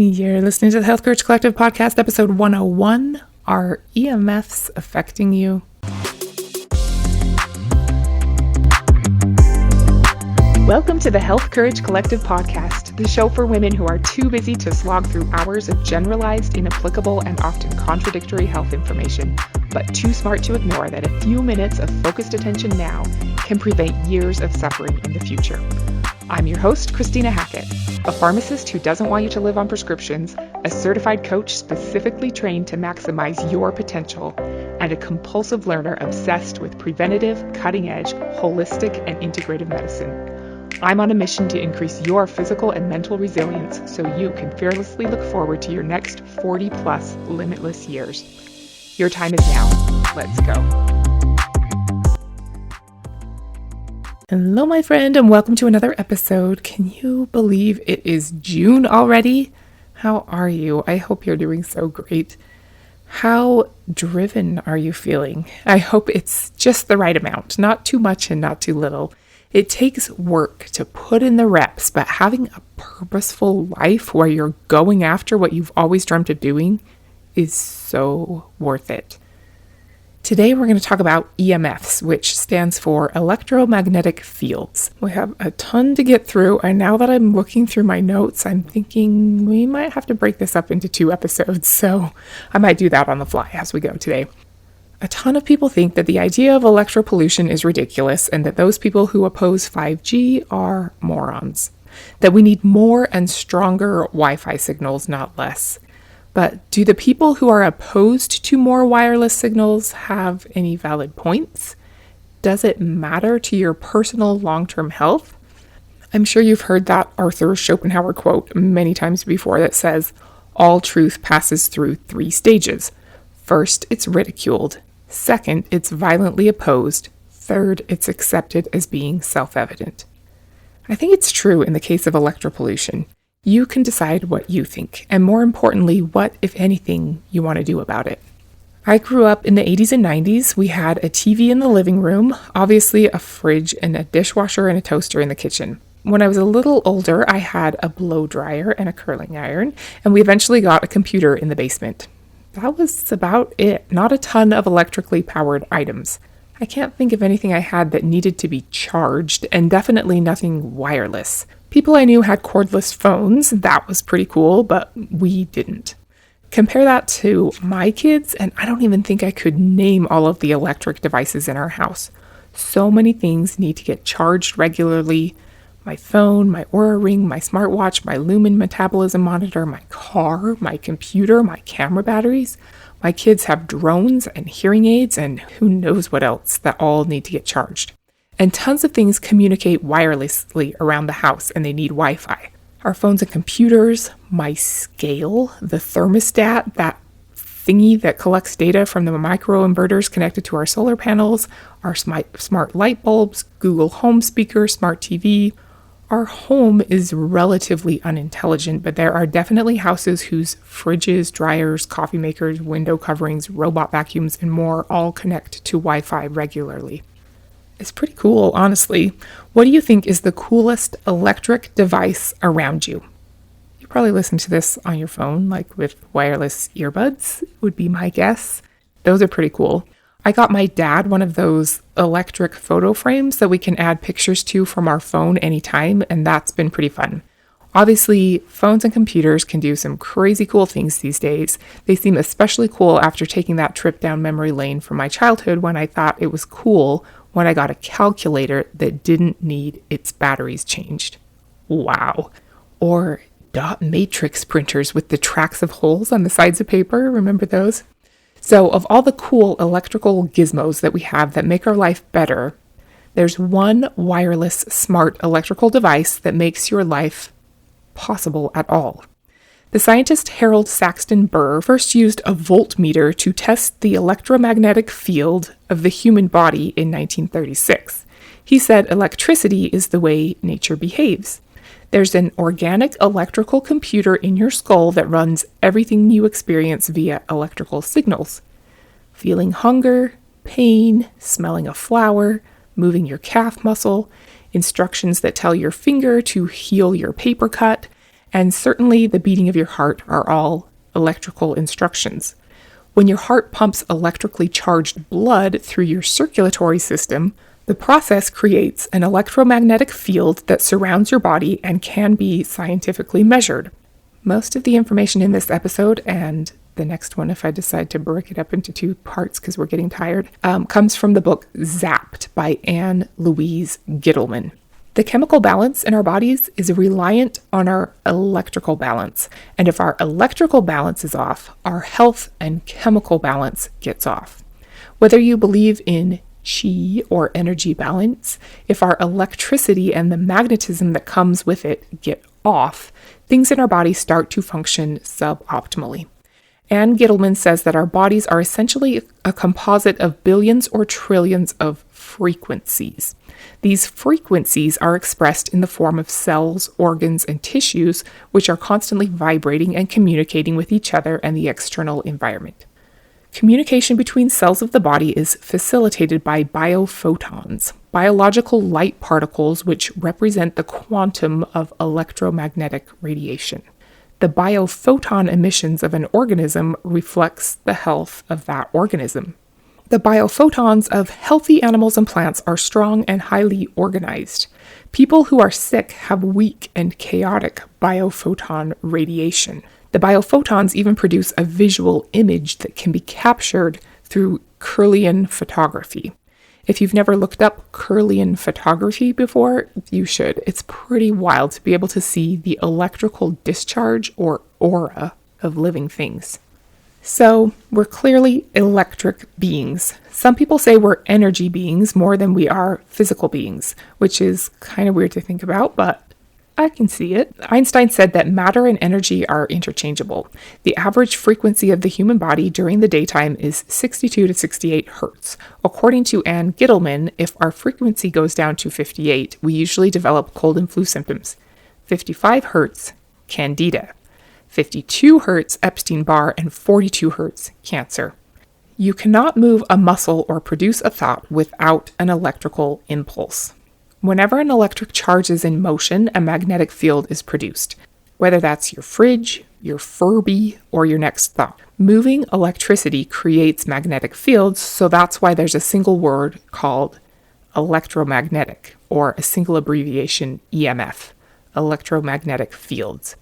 You're listening to the Health Courage Collective podcast, episode 101. Are EMFs affecting you? Welcome to the Health Courage Collective podcast, the show for women who are too busy to slog through hours of generalized, inapplicable, and often contradictory health information, but too smart to ignore that a few minutes of focused attention now can prevent years of suffering in the future. I'm your host, Christina Hackett, a pharmacist who doesn't want you to live on prescriptions, a certified coach specifically trained to maximize your potential, and a compulsive learner obsessed with preventative, cutting-edge, holistic, and integrative medicine. I'm on a mission to increase your physical and mental resilience so you can fearlessly look forward to your next 40-plus limitless years. Your time is now. Let's go. Hello, my friend, and welcome to another episode. Can you believe it is June already? How are you? I hope you're doing so great. How driven are you feeling? I hope it's just the right amount, not too much and not too little. It takes work to put in the reps, but having a purposeful life where you're going after what you've always dreamt of doing is so worth it. Today, we're going to talk about EMFs, which stands for electromagnetic fields. We have a ton to get through, and now that I'm looking through my notes, I'm thinking we might have to break this up into 2 episodes, so I might do that on the fly as we go today. A ton of people think that the idea of electropollution is ridiculous and that those people who oppose 5G are morons, that we need more and stronger Wi-Fi signals, not less. But do the people who are opposed to more wireless signals have any valid points? Does it matter to your personal long-term health? I'm sure you've heard that Arthur Schopenhauer quote many times before that says, all truth passes through 3 stages. First, it's ridiculed. Second, it's violently opposed. Third, it's accepted as being self-evident. I think it's true in the case of electropollution. You can decide what you think, and more importantly, what, if anything, you want to do about it. I grew up in the 80s and 90s. We had a TV in the living room, obviously a fridge and a dishwasher and a toaster in the kitchen. When I was a little older, I had a blow dryer and a curling iron, and we eventually got a computer in the basement. That was about it. Not a ton of electrically powered items. I can't think of anything I had that needed to be charged, and definitely nothing wireless. People I knew had cordless phones. That was pretty cool, but we didn't. Compare that to my kids, and I don't even think I could name all of the electric devices in our house. So many things need to get charged regularly. My phone, my Oura Ring, my smartwatch, my Lumen metabolism monitor, my car, my computer, my camera batteries. My kids have drones and hearing aids and who knows what else that all need to get charged. And tons of things communicate wirelessly around the house and they need Wi-Fi. Our phones and computers, my scale, the thermostat, that thingy that collects data from the microinverters connected to our solar panels, our smart light bulbs, Google Home speaker, smart TV. Our home is relatively unintelligent, but there are definitely houses whose fridges, dryers, coffee makers, window coverings, robot vacuums, and more all connect to Wi-Fi regularly. It's pretty cool, honestly. What do you think is the coolest electric device around you? You probably listen to this on your phone, like with wireless earbuds, would be my guess. Those are pretty cool. I got my dad one of those electric photo frames that we can add pictures to from our phone anytime, and that's been pretty fun. Obviously, phones and computers can do some crazy cool things these days. They seem especially cool after taking that trip down memory lane from my childhood when I thought it was cool when I got a calculator that didn't need its batteries changed. Wow. Or dot matrix printers with the tracks of holes on the sides of paper. Remember those? So of all the cool electrical gizmos that we have that make our life better, there's one wireless smart electrical device that makes your life possible at all. The scientist Harold Saxton Burr first used a voltmeter to test the electromagnetic field of the human body in 1936. He said electricity is the way nature behaves. There's an organic electrical computer in your skull that runs everything you experience via electrical signals. Feeling hunger, pain, smelling a flower, moving your calf muscle, instructions that tell your finger to heal your paper cut, And certainly the beating of your heart are all electrical instructions. When your heart pumps electrically charged blood through your circulatory system, the process creates an electromagnetic field that surrounds your body and can be scientifically measured. Most of the information in this episode, and the next one if I decide to break it up into two parts because we're getting tired, comes from the book Zapped by Anne Louise Gittleman. The chemical balance in our bodies is reliant on our electrical balance. And if our electrical balance is off, our health and chemical balance gets off. Whether you believe in chi or energy balance, if our electricity and the magnetism that comes with it get off, things in our body start to function suboptimally. Anne Gittleman says that our bodies are essentially a composite of billions or trillions of frequencies. These frequencies are expressed in the form of cells, organs, and tissues, which are constantly vibrating and communicating with each other and the external environment. Communication between cells of the body is facilitated by biophotons, biological light particles which represent the quantum of electromagnetic radiation. The biophoton emissions of an organism reflects the health of that organism. The biophotons of healthy animals and plants are strong and highly organized. People who are sick have weak and chaotic biophoton radiation. The biophotons even produce a visual image that can be captured through Kirlian photography. If you've never looked up Kirlian photography before, you should. It's pretty wild to be able to see the electrical discharge or aura of living things. So, we're clearly electric beings. Some people say we're energy beings more than we are physical beings, which is kind of weird to think about, but I can see it. Einstein said that matter and energy are interchangeable. The average frequency of the human body during the daytime is 62 to 68 hertz. According to Anne Gittleman, if our frequency goes down to 58, we usually develop cold and flu symptoms. 55 hertz, candida. 52 hertz, Epstein-Barr, and 42 hertz, cancer. You cannot move a muscle or produce a thought without an electrical impulse. Whenever an electric charge is in motion, a magnetic field is produced, whether that's your fridge, your Furby, or your next thought. Moving electricity creates magnetic fields, so that's why there's a single word called electromagnetic, or a single abbreviation EMF, electromagnetic fields.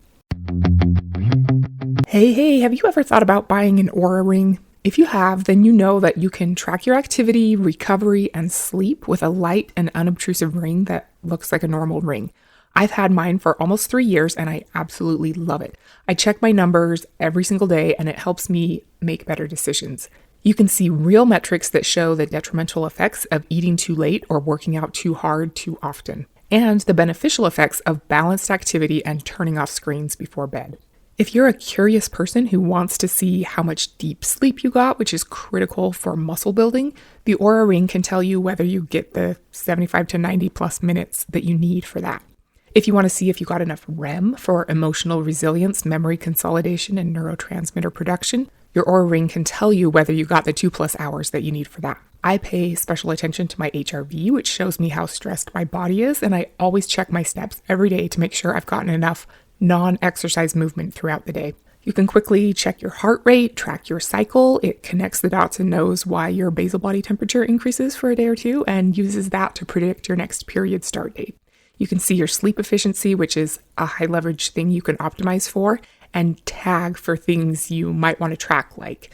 Hey, have you ever thought about buying an Oura ring? If you have, then you know that you can track your activity, recovery, and sleep with a light and unobtrusive ring that looks like a normal ring. I've had mine for almost 3 years and I absolutely love it. I check my numbers every single day and it helps me make better decisions. You can see real metrics that show the detrimental effects of eating too late or working out too hard too often, and the beneficial effects of balanced activity and turning off screens before bed. If you're a curious person who wants to see how much deep sleep you got, which is critical for muscle building, the Oura Ring can tell you whether you get the 75 to 90 plus minutes that you need for that. If you want to see if you got enough REM for emotional resilience, memory consolidation, and neurotransmitter production, your Oura Ring can tell you whether you got the 2+ hours that you need for that. I pay special attention to my HRV, which shows me how stressed my body is, and I always check my steps every day to make sure I've gotten enough non-exercise movement throughout the day. You can quickly check your heart rate, track your cycle. It connects the dots and knows why your basal body temperature increases for a day or two and uses that to predict your next period start date. You can see your sleep efficiency, which is a high leverage thing you can optimize for, and tag for things you might want to track like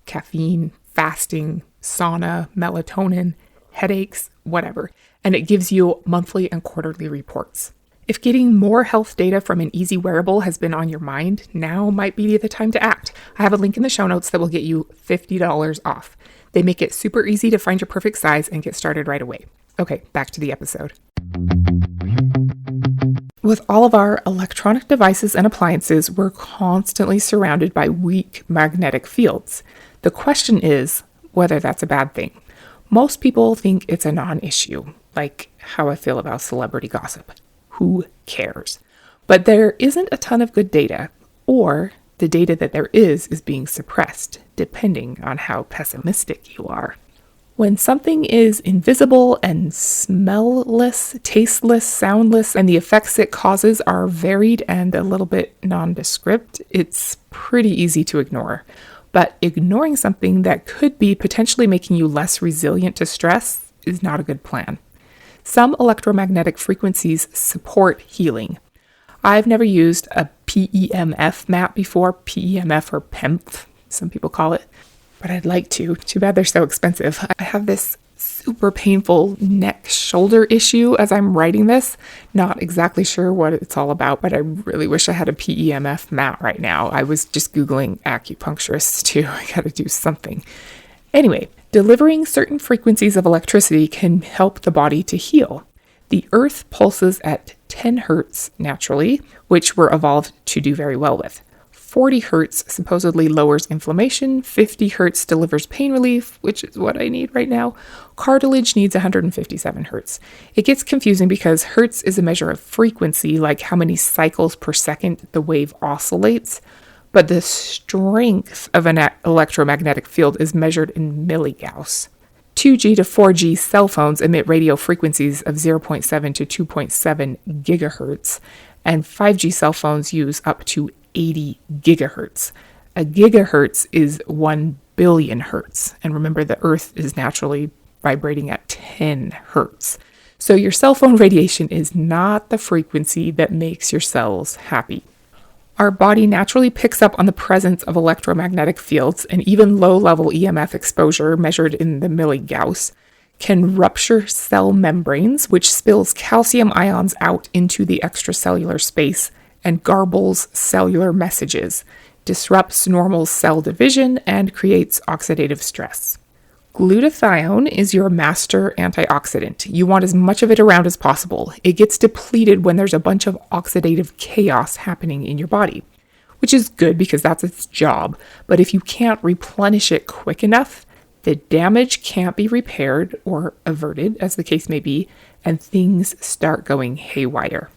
caffeine, fasting, sauna, melatonin, headaches, whatever. And it gives you monthly and quarterly reports. If getting more health data from an easy wearable has been on your mind, now might be the time to act. I have a link in the show notes that will get you $50 off. They make it super easy to find your perfect size and get started right away. Okay, back to the episode. With all of our electronic devices and appliances, we're constantly surrounded by weak magnetic fields. The question is whether that's a bad thing. Most people think it's a non-issue, like how I feel about celebrity gossip. Who cares? But there isn't a ton of good data, or the data that there is being suppressed, depending on how pessimistic you are. When something is invisible and smellless, tasteless, soundless, and the effects it causes are varied and a little bit nondescript, it's pretty easy to ignore. But ignoring something that could be potentially making you less resilient to stress is not a good plan. Some electromagnetic frequencies support healing. I've never used a PEMF mat before, PEMF or PEMF, some people call it, but I'd like to. Too bad they're so expensive. I have this super painful neck shoulder issue as I'm writing this. Not exactly sure what it's all about, but I really wish I had a PEMF mat right now. I was just Googling acupuncturists too. I gotta do something. Anyway, delivering certain frequencies of electricity can help the body to heal. The earth pulses at 10 hertz naturally, which we're evolved to do very well with. 40 hertz supposedly lowers inflammation, 50 hertz delivers pain relief, which is what I need right now. Cartilage needs 157 hertz. It gets confusing because hertz is a measure of frequency, like how many cycles per second the wave oscillates, but the strength of an electromagnetic field is measured in milligauss. 2G to 4G cell phones emit radio frequencies of 0.7 to 2.7 gigahertz, and 5G cell phones use up to 80 gigahertz. A gigahertz is 1 billion hertz. And remember, the Earth is naturally vibrating at 10 hertz. So your cell phone radiation is not the frequency that makes your cells happy. Our body naturally picks up on the presence of electromagnetic fields, and even low-level EMF exposure, measured in the milligauss, can rupture cell membranes, which spills calcium ions out into the extracellular space and garbles cellular messages, disrupts normal cell division, and creates oxidative stress. Glutathione is your master antioxidant. You want as much of it around as possible. It gets depleted when there's a bunch of oxidative chaos happening in your body, which is good because that's its job. But if you can't replenish it quick enough, the damage can't be repaired or averted, as the case may be, and things start going haywire.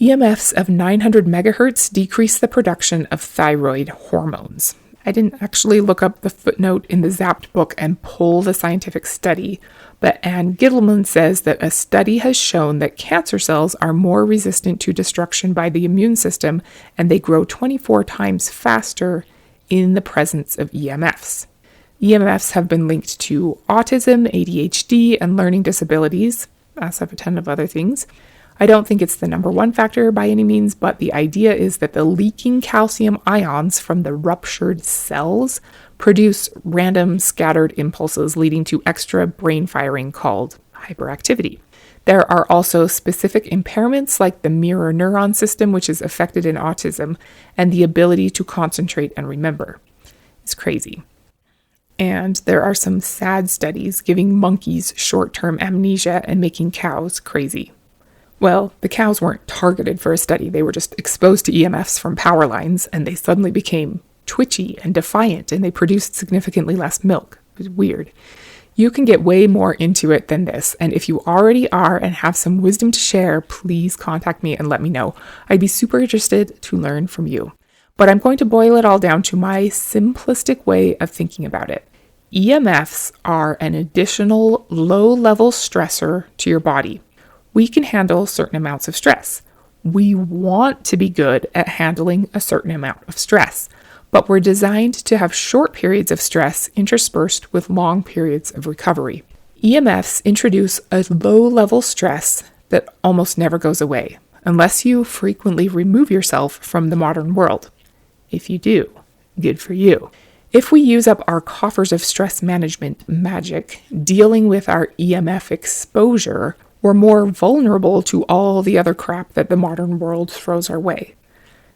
EMFs of 900 megahertz decrease the production of thyroid hormones. I didn't actually look up the footnote in the Zapped book and pull the scientific study, but Ann Gittleman says that a study has shown that cancer cells are more resistant to destruction by the immune system, and they grow 24 times faster in the presence of EMFs. EMFs have been linked to autism, ADHD, and learning disabilities, as have a ton of other things. I don't think it's the number one factor by any means, but the idea is that the leaking calcium ions from the ruptured cells produce random scattered impulses leading to extra brain firing called hyperactivity. There are also specific impairments like the mirror neuron system, which is affected in autism, and the ability to concentrate and remember. It's crazy. And there are some sad studies giving monkeys short-term amnesia and making cows crazy. Well, the cows weren't targeted for a study. They were just exposed to EMFs from power lines, and they suddenly became twitchy and defiant, and they produced significantly less milk. It was weird. You can get way more into it than this, and if you already are and have some wisdom to share, please contact me and let me know. I'd be super interested to learn from you. But I'm going to boil it all down to my simplistic way of thinking about it. EMFs are an additional low-level stressor to your body. We can handle certain amounts of stress. We want to be good at handling a certain amount of stress, but we're designed to have short periods of stress interspersed with long periods of recovery. EMFs introduce a low-level stress that almost never goes away, unless you frequently remove yourself from the modern world. If you do, good for you. If we use up our coffers of stress management magic dealing with our EMF exposure, we're more vulnerable to all the other crap that the modern world throws our way.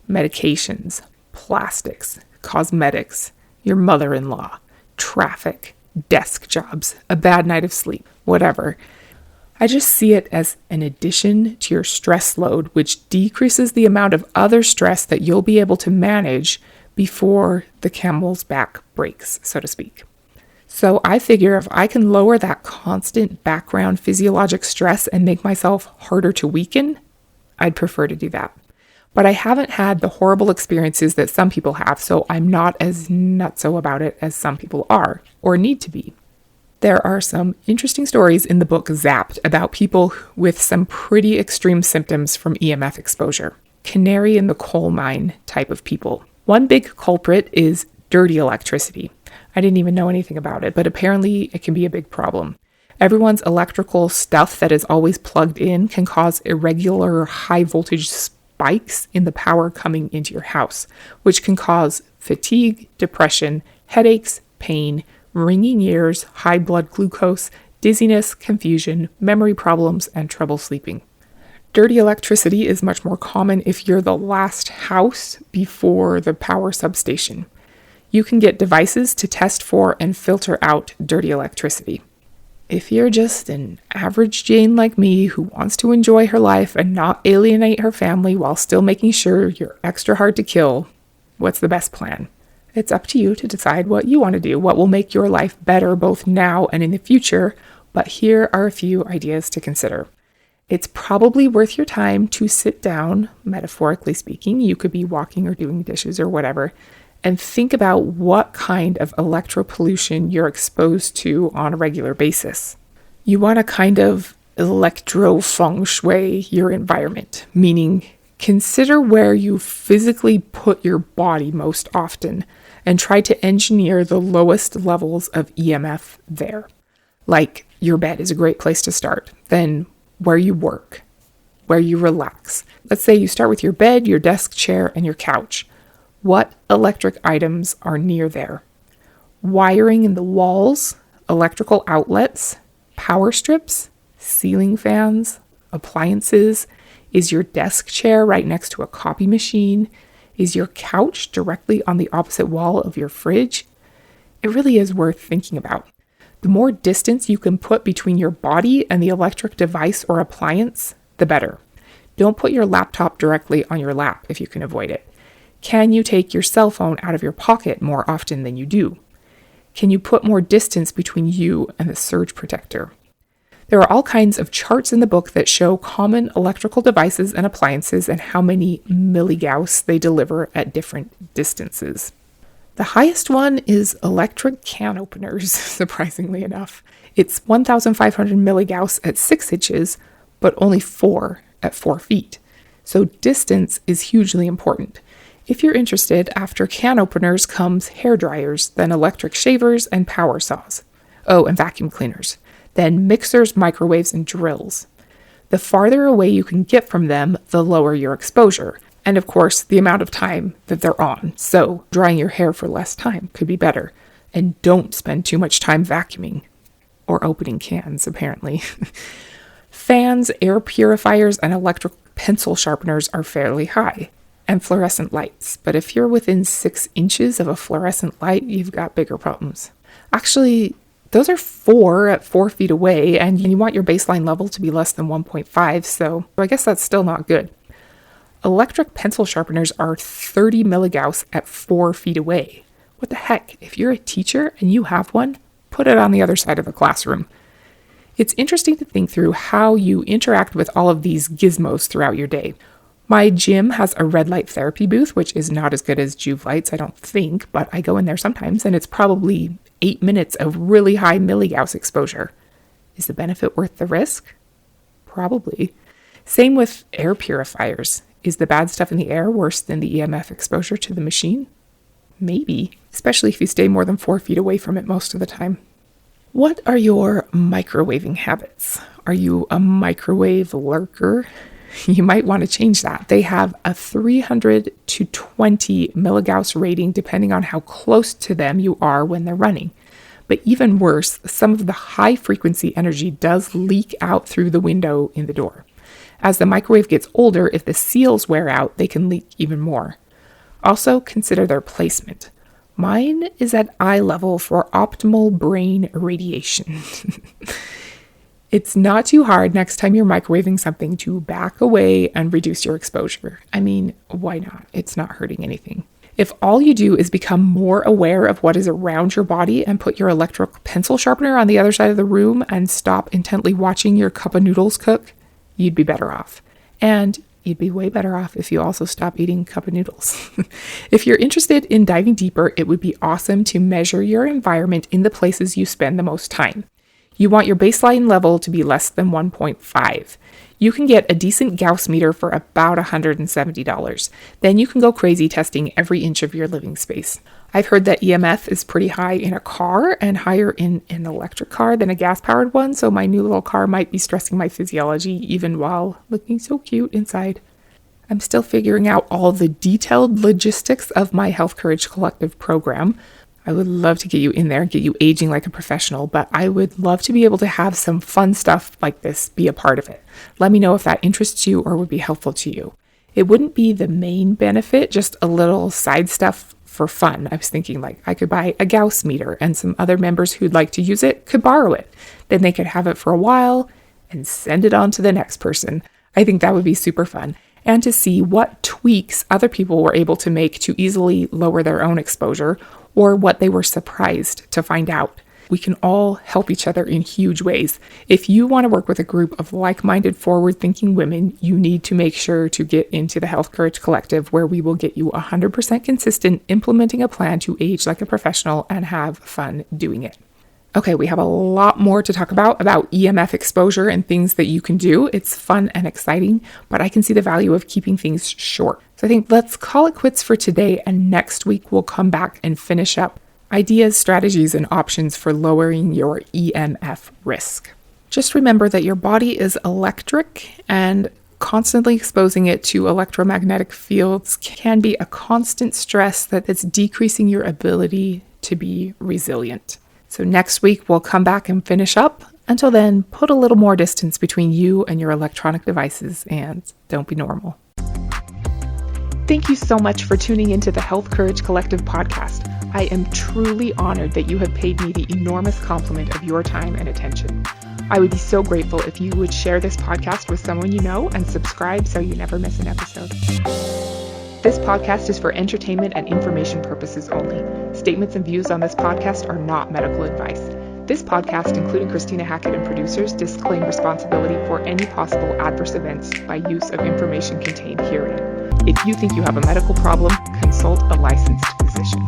Medications, plastics, cosmetics, your mother-in-law, traffic, desk jobs, a bad night of sleep, whatever. I just see it as an addition to your stress load, which decreases the amount of other stress that you'll be able to manage before the camel's back breaks, so to speak. So I figure if I can lower that constant background physiologic stress and make myself harder to weaken, I'd prefer to do that. But I haven't had the horrible experiences that some people have, so I'm not as nutso about it as some people are or need to be. There are some interesting stories in the book Zapped about people with some pretty extreme symptoms from EMF exposure. Canary in the coal mine type of people. One big culprit is dirty electricity. I didn't even know anything about it, but apparently it can be a big problem. Everyone's electrical stuff that is always plugged in can cause irregular high voltage spikes in the power coming into your house, which can cause fatigue, depression, headaches, pain, ringing ears, high blood glucose, dizziness, confusion, memory problems, and trouble sleeping. Dirty electricity is much more common if you're the last house before the power substation. You can get devices to test for and filter out dirty electricity. If you're just an average Jane like me who wants to enjoy her life and not alienate her family while still making sure you're extra hard to kill, what's the best plan? It's up to you to decide what you want to do, what will make your life better both now and in the future, but here are a few ideas to consider. It's probably worth your time to sit down, metaphorically speaking, you could be walking or doing dishes or whatever, and think about what kind of electropollution you're exposed to on a regular basis. You want to kind of electro-feng shui your environment, meaning consider where you physically put your body most often and try to engineer the lowest levels of EMF there. Like your bed is a great place to start. Then where you work, where you relax. Let's say you start with your bed, your desk chair, and your couch. What electric items are near there? Wiring in the walls, electrical outlets, power strips, ceiling fans, appliances. Is your desk chair right next to a copy machine? Is your couch directly on the opposite wall of your fridge? It really is worth thinking about. The more distance you can put between your body and the electric device or appliance, the better. Don't put your laptop directly on your lap if you can avoid it. Can you take your cell phone out of your pocket more often than you do? Can you put more distance between you and the surge protector? There are all kinds of charts in the book that show common electrical devices and appliances and how many milligauss they deliver at different distances. The highest one is electric can openers, surprisingly enough. It's 1,500 milligauss at 6 inches, but only 4 at 4 feet. So distance is hugely important. If you're interested, after can openers comes hair dryers, then electric shavers and power saws. Oh, and vacuum cleaners. Then mixers, microwaves, and drills. The farther away you can get from them, the lower your exposure. And of course, the amount of time that they're on. So drying your hair for less time could be better. And don't spend too much time vacuuming. Or opening cans, apparently. Fans, air purifiers, and electric pencil sharpeners are fairly high. And fluorescent lights. But if you're within 6 inches of a fluorescent light, you've got bigger problems. Actually, those are 4 at 4 feet away, and you want your baseline level to be less than 1.5, so I guess that's still not good. Electric pencil sharpeners are 30 milligauss at 4 feet away. What the heck? If you're a teacher and you have one, put it on the other side of the classroom. It's interesting to think through how you interact with all of these gizmos throughout your day. My gym has a red light therapy booth, which is not as good as Juve lights, I don't think, but I go in there sometimes, and it's probably 8 minutes of really high milligauss exposure. Is the benefit worth the risk? Probably. Same with air purifiers. Is the bad stuff in the air worse than the EMF exposure to the machine? Maybe, especially if you stay more than 4 feet away from it most of the time. What are your microwaving habits? Are you a microwave lurker? You might want to change that. They have a 300 to 20 milligauss rating depending on how close to them you are when they're running. But even worse, some of the high frequency energy does leak out through the window in the door. As the microwave gets older, if the seals wear out, they can leak even more. Also, consider their placement. Mine is at eye level for optimal brain radiation. It's not too hard next time you're microwaving something to back away and reduce your exposure. I mean, why not? It's not hurting anything. If all you do is become more aware of what is around your body and put your electric pencil sharpener on the other side of the room and stop intently watching your cup of noodles cook, you'd be better off. And you'd be way better off if you also stop eating cup of noodles. If you're interested in diving deeper, it would be awesome to measure your environment in the places you spend the most time. You want your baseline level to be less than 1.5. You can get a decent Gauss meter for about $170. Then you can go crazy testing every inch of your living space. I've heard that EMF is pretty high in a car and higher in an electric car than a gas-powered one, so my new little car might be stressing my physiology even while looking so cute inside. I'm still figuring out all the detailed logistics of my Health Courage Collective program. I would love to get you in there and get you aging like a professional, but I would love to be able to have some fun stuff like this be a part of it. Let me know if that interests you or would be helpful to you. It wouldn't be the main benefit, just a little side stuff for fun. I was thinking like I could buy a Gauss meter and some other members who'd like to use it could borrow it. Then they could have it for a while and send it on to the next person. I think that would be super fun. And to see what tweaks other people were able to make to easily lower their own exposure or what they were surprised to find out. We can all help each other in huge ways. If you want to work with a group of like-minded, forward-thinking women, you need to make sure to get into the Health Courage Collective, where we will get you 100% consistent implementing a plan to age like a professional and have fun doing it. Okay, we have a lot more to talk about EMF exposure and things that you can do. It's fun and exciting, but I can see the value of keeping things short. So I think let's call it quits for today, and next week we'll come back and finish up ideas, strategies, and options for lowering your EMF risk. Just remember that your body is electric, and constantly exposing it to electromagnetic fields can be a constant stress that's decreasing your ability to be resilient. So next week, we'll come back and finish up. Until then, put a little more distance between you and your electronic devices and don't be normal. Thank you so much for tuning into the Health Courage Collective podcast. I am truly honored that you have paid me the enormous compliment of your time and attention. I would be so grateful if you would share this podcast with someone you know and subscribe so you never miss an episode. This podcast is for entertainment and information purposes only. Statements and views on this podcast are not medical advice. This podcast, including Christina Hackett and producers, disclaim responsibility for any possible adverse events by use of information contained herein. If you think you have a medical problem, consult a licensed physician.